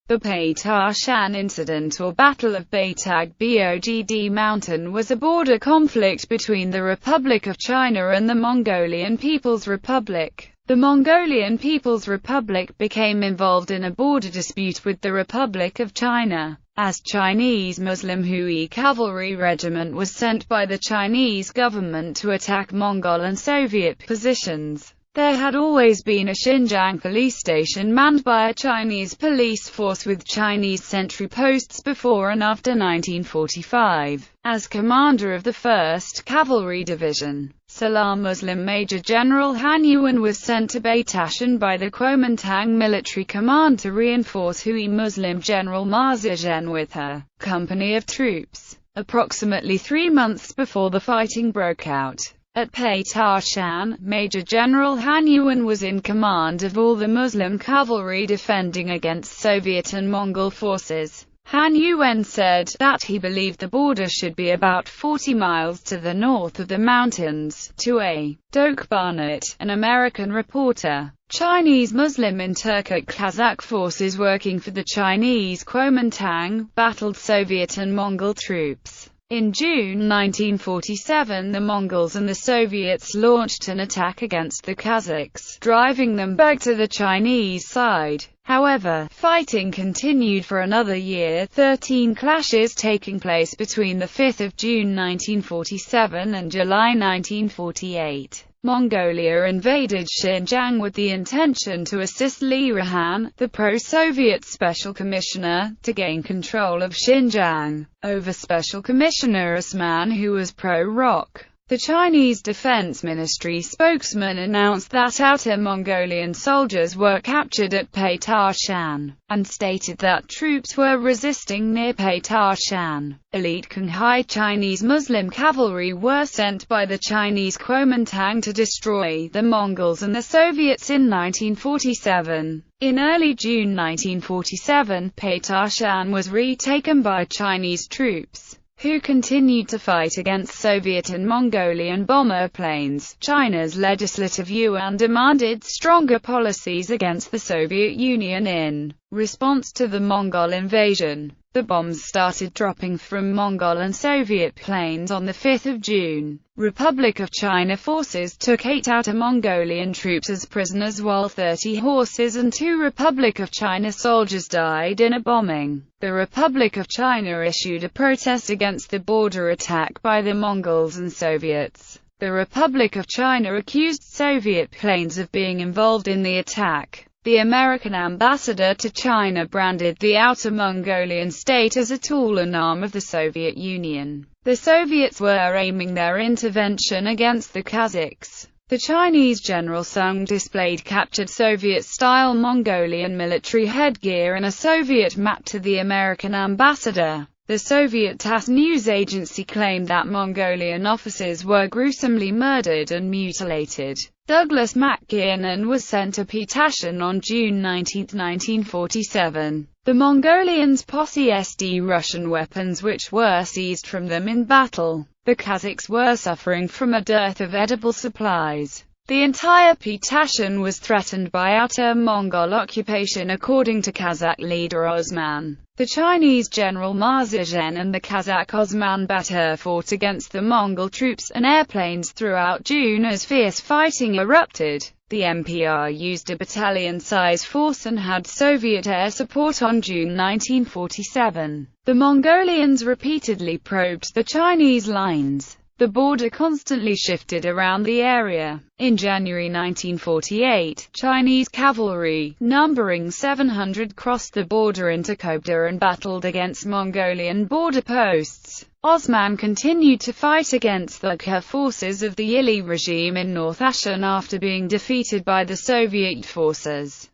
The Baitag incident or Battle of Baitag Bogd Mountain was a border conflict between the Republic of China and the Mongolian People's Republic. The Mongolian People's Republic became involved in a border dispute with the Republic of China, as Chinese Muslim Hui cavalry regiment was sent by the Chinese government to attack Mongol and Soviet positions. There had always been a Xinjiang police station manned by a Chinese police force with Chinese sentry posts before and after 1945. As commander of the 1st Cavalry Division, Salar Muslim Major General Han Yuan was sent to Baitag by the Kuomintang Military Command to reinforce Hui Muslim General Ma Zizhen with her company of troops, approximately 3 months before the fighting broke out. At Baitag, Major General Han Yuan was in command of all the Muslim cavalry defending against Soviet and Mongol forces. Han Yuan said that he believed the border should be about 40 miles to the north of the mountains. To A. Doak Barnett, an American reporter, Chinese Muslim and Turkic Kazakh forces working for the Chinese Kuomintang battled Soviet and Mongol troops. In June 1947, the Mongols and the Soviets launched an attack against the Kazakhs, driving them back to the Chinese side. However, fighting continued for another year, 13 clashes taking place between 5 June 1947 and July 1948. Mongolia invaded Xinjiang with the intention to assist Li Ruhan, the pro-Soviet Special Commissioner, to gain control of Xinjiang over Special Commissioner Osman, who was pro-ROC. The Chinese Defense Ministry spokesman announced that Outer Mongolian soldiers were captured at Baitag, and stated that troops were resisting near Baitag. Elite Qinghai Chinese Muslim cavalry were sent by the Chinese Kuomintang to destroy the Mongols and the Soviets in 1947. In early June 1947, Baitag was retaken by Chinese troops, who continued to fight against Soviet and Mongolian bomber planes. China's Legislative Yuan demanded stronger policies against the Soviet Union in response to the Mongol invasion. The bombs started dropping from Mongol and Soviet planes on 5 June. Republic of China forces took 8 Outer Mongolian troops as prisoners, while 30 horses and 2 Republic of China soldiers died in a bombing. The Republic of China issued a protest against the border attack by the Mongols and Soviets. The Republic of China accused Soviet planes of being involved in the attack. The American ambassador to China branded the Outer Mongolian state as a tool and arm of the Soviet Union. The Soviets were aiming their intervention against the Kazakhs. The Chinese General Sung displayed captured Soviet-style Mongolian military headgear and a Soviet map to the American ambassador. The Soviet TASS news agency claimed that Mongolian officers were gruesomely murdered and mutilated. Douglas MacKiernan was sent to Baitag on June 19, 1947. The Mongolians possessed Russian weapons which were seized from them in battle. The Kazakhs were suffering from a dearth of edible supplies. The entire Baitag was threatened by Outer Mongol occupation, according to Kazakh leader Osman. The Chinese General Ma Zizhen and the Kazakh Osman Batur fought against the Mongol troops and airplanes throughout June as fierce fighting erupted. The MPR used a battalion-size force and had Soviet air support on June 1947. The Mongolians repeatedly probed the Chinese lines. The border constantly shifted around the area. In January 1948, Chinese cavalry, numbering 700, crossed the border into Kobda and battled against Mongolian border posts. Osman continued to fight against the Kha forces of the Yili regime in North Ashan after being defeated by the Soviet forces.